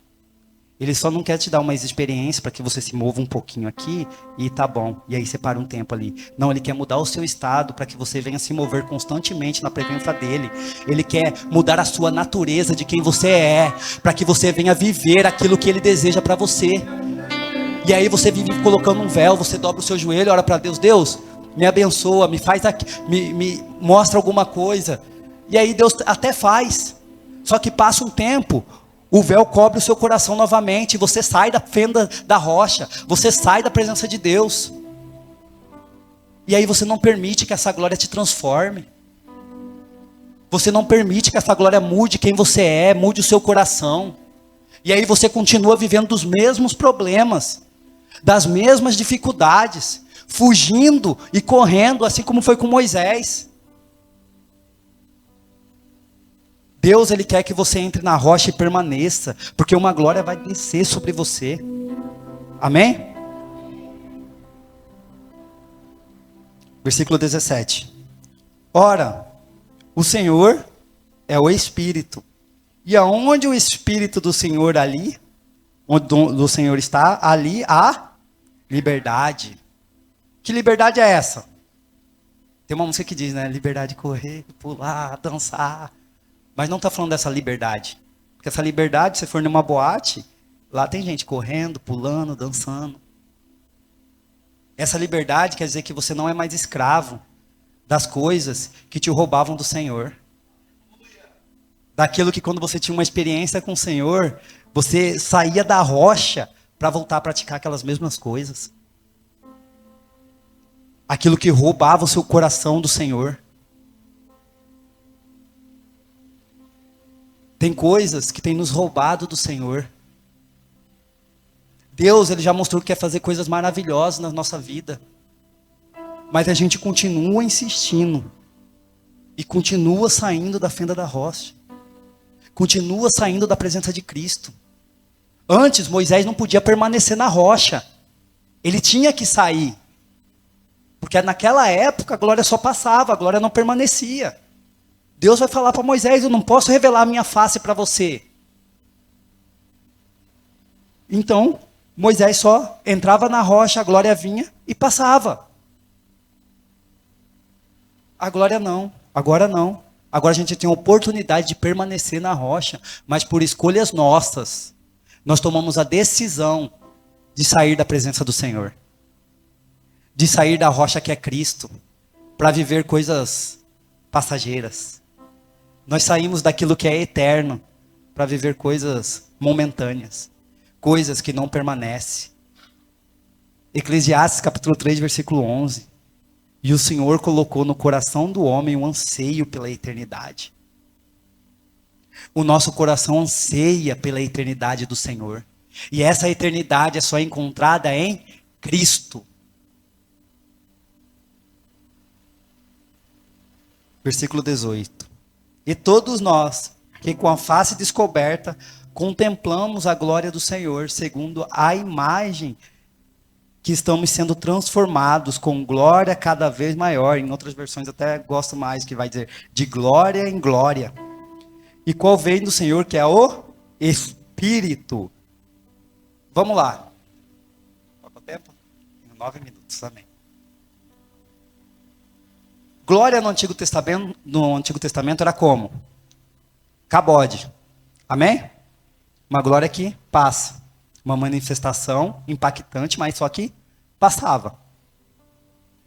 Ele só não quer te dar uma experiência para que você se mova um pouquinho aqui e tá bom. E aí você para um tempo ali. Não, Ele quer mudar o seu estado para que você venha se mover constantemente na presença dEle. Ele quer mudar a sua natureza de quem você é, para que você venha viver aquilo que Ele deseja para você. E aí você vive colocando um véu, você dobra o seu joelho, ora para Deus, Deus, me abençoa, me faz aqui, me mostra alguma coisa. E aí Deus até faz. Só que passa um tempo, o véu cobre o seu coração novamente, você sai da fenda da rocha, você sai da presença de Deus. E aí você não permite que essa glória te transforme. Você não permite que essa glória mude quem você é, mude o seu coração. E aí você continua vivendo dos mesmos problemas, das mesmas dificuldades, fugindo e correndo, assim como foi com Moisés. Deus, Ele quer que você entre na rocha e permaneça, porque uma glória vai descer sobre você. Amém? Versículo 17. Ora, o Senhor é o Espírito, e aonde o Espírito do Senhor ali, onde do Senhor está, ali há liberdade. Que liberdade é essa? Tem uma música que diz, né? Liberdade de correr, pular, dançar. Mas não está falando dessa liberdade. Porque essa liberdade, se for numa boate, lá tem gente correndo, pulando, dançando. Essa liberdade quer dizer que você não é mais escravo das coisas que te roubavam do Senhor. Daquilo que quando você tinha uma experiência com o Senhor, você saía da rocha para voltar a praticar aquelas mesmas coisas. Aquilo que roubava o seu coração do Senhor. Tem coisas que têm nos roubado do Senhor. Deus, Ele já mostrou que quer fazer coisas maravilhosas na nossa vida. Mas a gente continua insistindo. E continua saindo da fenda da rocha. Continua saindo da presença de Cristo. Antes, Moisés não podia permanecer na rocha. Ele tinha que sair. Porque naquela época a glória só passava, a glória não permanecia. Deus vai falar para Moisés, eu não posso revelar a minha face para você. Então, Moisés só entrava na rocha, a glória vinha e passava. A glória não, agora não. Agora a gente tem a oportunidade de permanecer na rocha, mas por escolhas nossas, nós tomamos a decisão de sair da presença do Senhor. De sair da rocha que é Cristo, para viver coisas passageiras. Nós saímos daquilo que é eterno para viver coisas momentâneas, coisas que não permanecem. Eclesiastes capítulo 3, versículo 11. E o Senhor colocou no coração do homem um anseio pela eternidade. O nosso coração anseia pela eternidade do Senhor. E essa eternidade é só encontrada em Cristo. Versículo 18. E todos nós, que com a face descoberta, contemplamos a glória do Senhor, segundo a imagem que estamos sendo transformados com glória cada vez maior. Em outras versões até gosto mais, que vai dizer de glória em glória. E qual vem do Senhor, que é o Espírito. Vamos lá. Qual é o tempo? 9 minutos também. Glória no Antigo Testamento era como? Cabode. Amém? Uma glória que passa. Uma manifestação impactante, mas só que passava.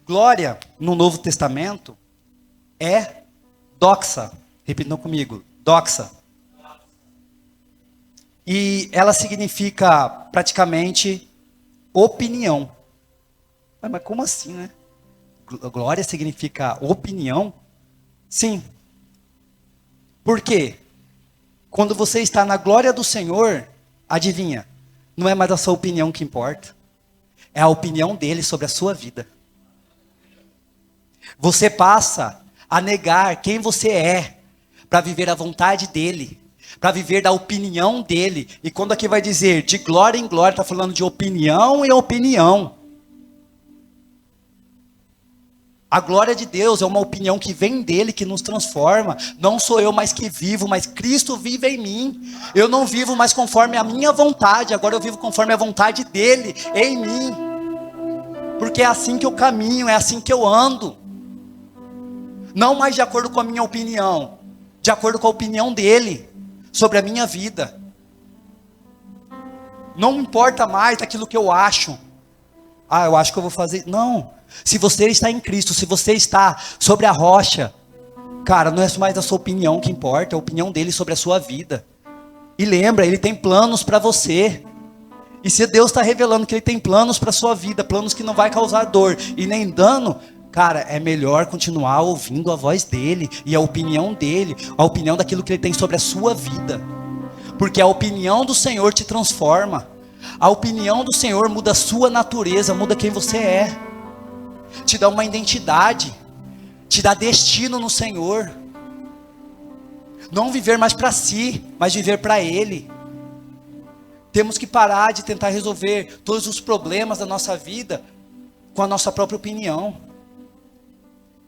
Glória no Novo Testamento é doxa. Repitam comigo. Doxa. E ela significa praticamente opinião. Mas como assim, né? Glória significa opinião? Sim. Por quê? Quando você está na glória do Senhor, adivinha? Não é mais a sua opinião que importa. É a opinião dele sobre a sua vida. Você passa a negar quem você é para viver a vontade dele, para viver da opinião dele. E quando aqui vai dizer de glória em glória, está falando de opinião e opinião. A glória de Deus é uma opinião que vem dele, que nos transforma. Não sou eu mais que vivo, mas Cristo vive em mim. Eu não vivo mais conforme a minha vontade, agora eu vivo conforme a vontade dele em mim. Porque é assim que eu caminho, é assim que eu ando. Não mais de acordo com a minha opinião, de acordo com a opinião dele sobre a minha vida. Não importa mais aquilo que eu acho. Ah, eu acho que eu vou fazer. Não. Se você está em Cristo, se você está sobre a rocha, cara, não é mais a sua opinião que importa, é a opinião dele sobre a sua vida. E lembra, ele tem planos para você. E se Deus está revelando que ele tem planos para a sua vida, planos que não vai causar dor e nem dano, cara, é melhor continuar ouvindo a voz dele e a opinião dele, a opinião daquilo que ele tem sobre a sua vida. Porque a opinião do Senhor te transforma. A opinião do Senhor muda a sua natureza, muda quem você é. Te dá uma identidade, te dá destino no Senhor. Não viver mais para si, mas viver para Ele. Temos que parar de tentar resolver todos os problemas da nossa vida com a nossa própria opinião.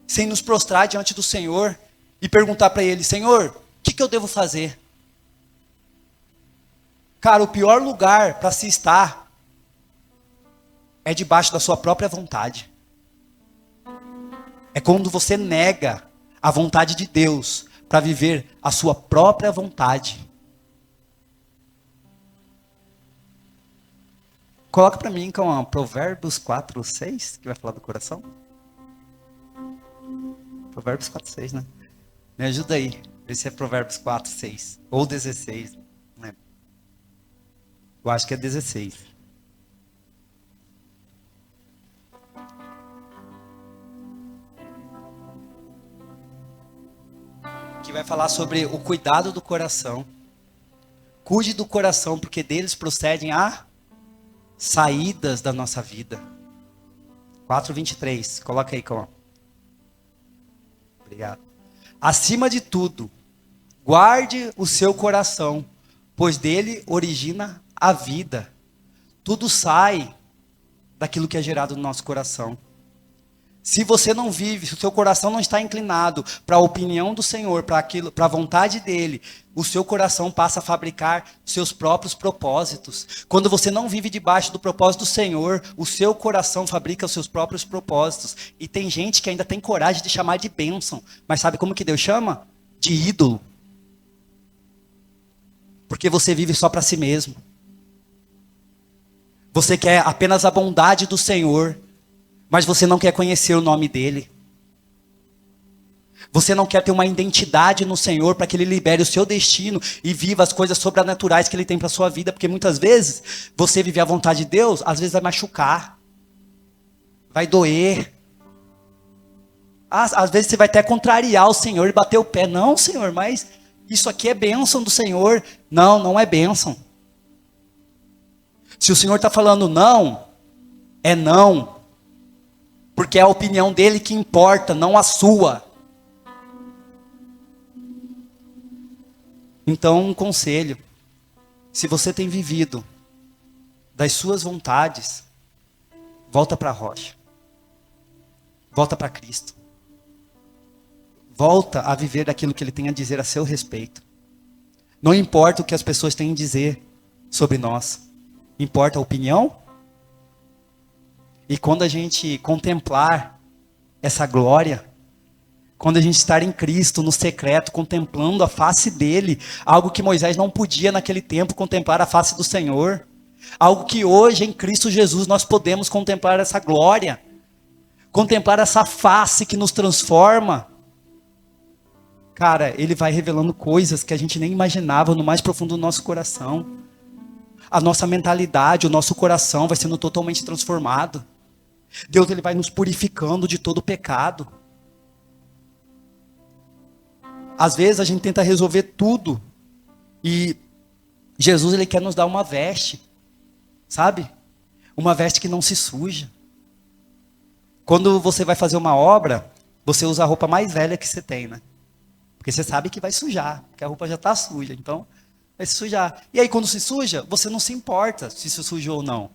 Sem nos prostrar diante do Senhor e perguntar para Ele: Senhor, o que eu devo fazer? Cara, o pior lugar para se estar é debaixo da sua própria vontade. É quando você nega a vontade de Deus para viver a sua própria vontade. Coloca para mim com Provérbios 4:6, que vai falar do coração. Provérbios 4:6, né? Me ajuda aí. Vê se é Provérbios 4:6 ou 16. Não lembro. Eu acho que é 16. Que vai falar sobre o cuidado do coração. Cuide do coração, porque deles procedem as saídas da nossa vida. 4:23. Coloca aí, com. Obrigado. Acima de tudo, guarde o seu coração, pois dele origina a vida. Tudo sai daquilo que é gerado no nosso coração. Se você não vive, se o seu coração não está inclinado para a opinião do Senhor, para a vontade dele, o seu coração passa a fabricar seus próprios propósitos. Quando você não vive debaixo do propósito do Senhor, o seu coração fabrica os seus próprios propósitos. E tem gente que ainda tem coragem de chamar de bênção, mas sabe como que Deus chama? De ídolo. Porque você vive só para si mesmo. Você quer apenas a bondade do Senhor, mas você não quer conhecer o nome dele. Você não quer ter uma identidade no Senhor para que ele libere o seu destino e viva as coisas sobrenaturais que ele tem para a sua vida. Porque muitas vezes, você viver a vontade de Deus, às vezes vai machucar. Vai doer. Às vezes você vai até contrariar o Senhor e bater o pé. Não, Senhor, mas isso aqui é bênção do Senhor. Não, não é bênção. Se o Senhor está falando não, é não. Porque é a opinião dele que importa, não a sua. Então, um conselho. Se você tem vivido das suas vontades, volta para a rocha. Volta para Cristo. Volta a viver daquilo que ele tem a dizer a seu respeito. Não importa o que as pessoas têm a dizer sobre nós. Importa a opinião. E quando a gente contemplar essa glória, quando a gente estar em Cristo, no secreto, contemplando a face dele, algo que Moisés não podia naquele tempo contemplar a face do Senhor, algo que hoje em Cristo Jesus nós podemos contemplar essa glória, contemplar essa face que nos transforma. Cara, ele vai revelando coisas que a gente nem imaginava no mais profundo do nosso coração. A nossa mentalidade, o nosso coração vai sendo totalmente transformado. Deus, ele vai nos purificando de todo o pecado. Às vezes a gente tenta resolver tudo e Jesus, ele quer nos dar uma veste, sabe? Uma veste que não se suja. Quando você vai fazer uma obra, você usa a roupa mais velha que você tem, né? Porque você sabe que vai sujar, porque a roupa já está suja, então vai se sujar. E aí quando se suja, você não se importa se se sujou ou não.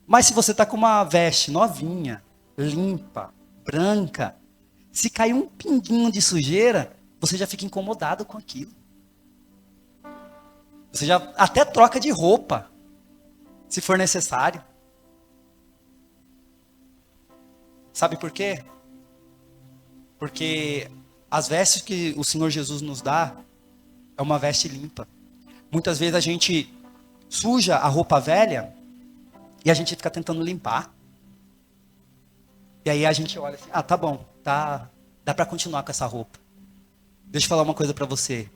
Mas se você está com uma veste novinha, limpa, branca. Se cair um pinguinho de sujeira, você já fica incomodado com aquilo. Você já até troca de roupa, se for necessário. Sabe por quê? Porque as vestes que o Senhor Jesus nos dá é uma veste limpa. Muitas vezes a gente suja a roupa velha e a gente fica tentando limpar. E aí a gente olha assim, tá bom, dá para continuar com essa roupa. Deixa eu falar uma coisa para você.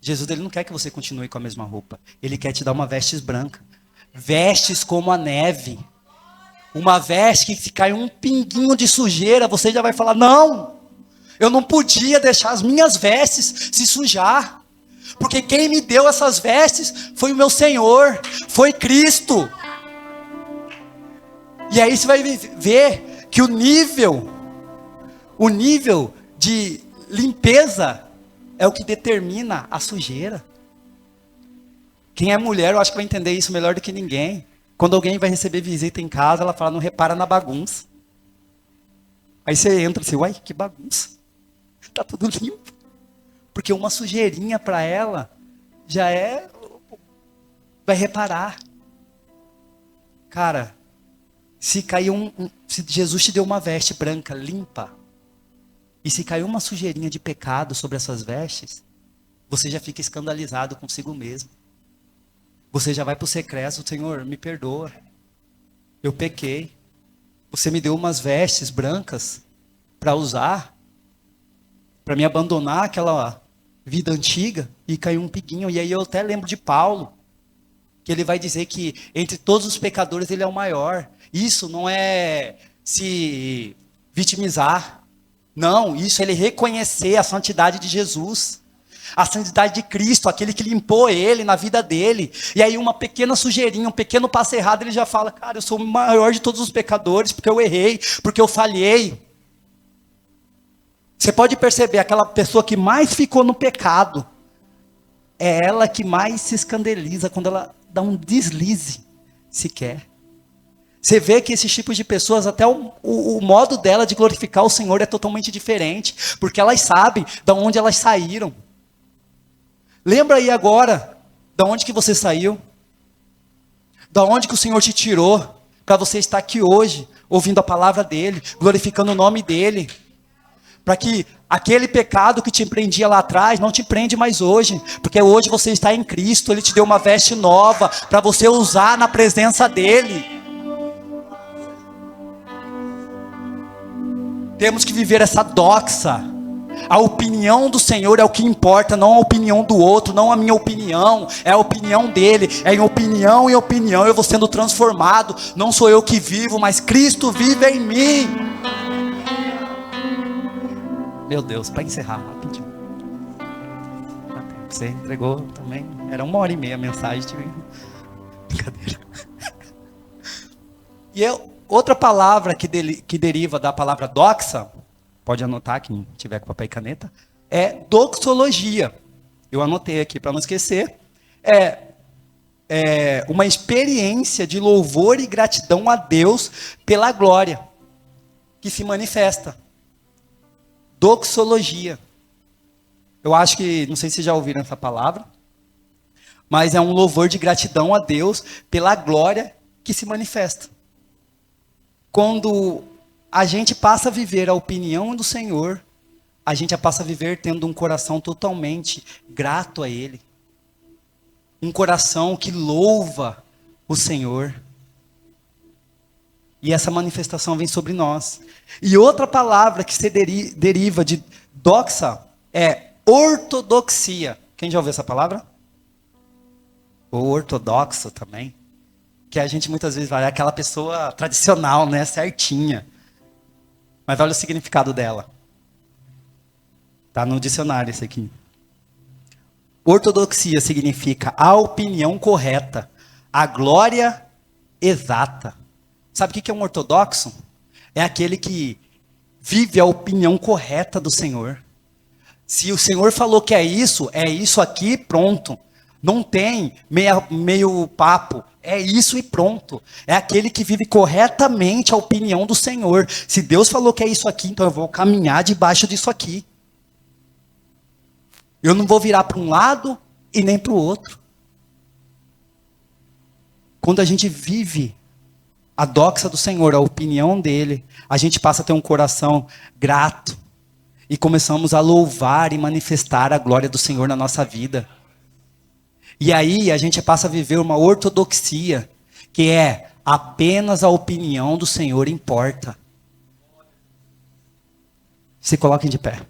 Jesus, ele não quer que você continue com a mesma roupa. Ele quer te dar uma vestes branca. Vestes como a neve. Uma veste que se cair um pinguinho de sujeira, você já vai falar, não, eu não podia deixar as minhas vestes se sujar. Porque quem me deu essas vestes foi o meu Senhor, foi Cristo. E aí você vai ver que o nível de limpeza é o que determina a sujeira. Quem é mulher, eu acho que vai entender isso melhor do que ninguém. Quando alguém vai receber visita em casa, ela fala, não repara na bagunça. Aí você entra assim, uai, que bagunça. Tá tudo limpo. Porque uma sujeirinha para ela já vai reparar. Cara, se Jesus te deu uma veste branca, limpa, e se caiu uma sujeirinha de pecado sobre essas vestes, você já fica escandalizado consigo mesmo. Você já vai para o secreto, Senhor, me perdoa. Eu pequei. Você me deu umas vestes brancas para usar, para me abandonar aquela vida antiga e caiu um pinguinho. E aí eu até lembro de Paulo, que ele vai dizer que entre todos os pecadores ele é o maior. Isso não é se vitimizar. Não, isso é ele reconhecer a santidade de Jesus. A santidade de Cristo, aquele que limpou ele na vida dele. E aí uma pequena sujeirinha, um pequeno passo errado, ele já fala, cara, eu sou o maior de todos os pecadores, porque eu errei, porque eu falhei. Você pode perceber, aquela pessoa que mais ficou no pecado, é ela que mais se escandaliza quando ela dá um deslize, sequer. Você vê que esses tipos de pessoas, até o modo dela de glorificar o Senhor é totalmente diferente, porque elas sabem de onde elas saíram. Lembra aí agora, da onde que você saiu? Da onde que o Senhor te tirou, para você estar aqui hoje, ouvindo a palavra dEle, glorificando o nome dEle. Para que aquele pecado que te prendia lá atrás, não te prende mais hoje. Porque hoje você está em Cristo, Ele te deu uma veste nova, para você usar na presença dEle. Temos que viver essa doxa. A opinião do Senhor é o que importa, não a opinião do outro, não a minha opinião, é a opinião dele, é em opinião eu vou sendo transformado, não sou eu que vivo, mas Cristo vive em mim. Meu Deus, para encerrar rapidinho, você entregou também, era 1h30 a mensagem, brincadeira. E outra palavra que deriva da palavra doxa, pode anotar, quem tiver com papel e caneta, é doxologia. Eu anotei aqui para não esquecer. É uma experiência de louvor e gratidão a Deus pela glória que se manifesta. Doxologia. Eu acho que, não sei se já ouviram essa palavra, mas é um louvor de gratidão a Deus pela glória que se manifesta. Quando a gente passa a viver a opinião do Senhor, a gente passa a viver tendo um coração totalmente grato a Ele. Um coração que louva o Senhor. E essa manifestação vem sobre nós. E outra palavra que se deriva de doxa é ortodoxia. Quem já ouviu essa palavra? Ou ortodoxo também. Que a gente muitas vezes vai, é aquela pessoa tradicional, né, certinha. Mas olha o significado dela. Está no dicionário isso aqui. Ortodoxia significa a opinião correta, a glória exata. Sabe o que é um ortodoxo? É aquele que vive a opinião correta do Senhor. Se o Senhor falou que é isso aqui, pronto. Não tem meio papo. É isso e pronto. É aquele que vive corretamente a opinião do Senhor. Se Deus falou que é isso aqui, então eu vou caminhar debaixo disso aqui. Eu não vou virar para um lado e nem para o outro. Quando a gente vive a doxa do Senhor, a opinião dele, a gente passa a ter um coração grato. E começamos a louvar e manifestar a glória do Senhor na nossa vida. E aí a gente passa a viver uma ortodoxia, que é apenas a opinião do Senhor importa. Se coloquem de pé.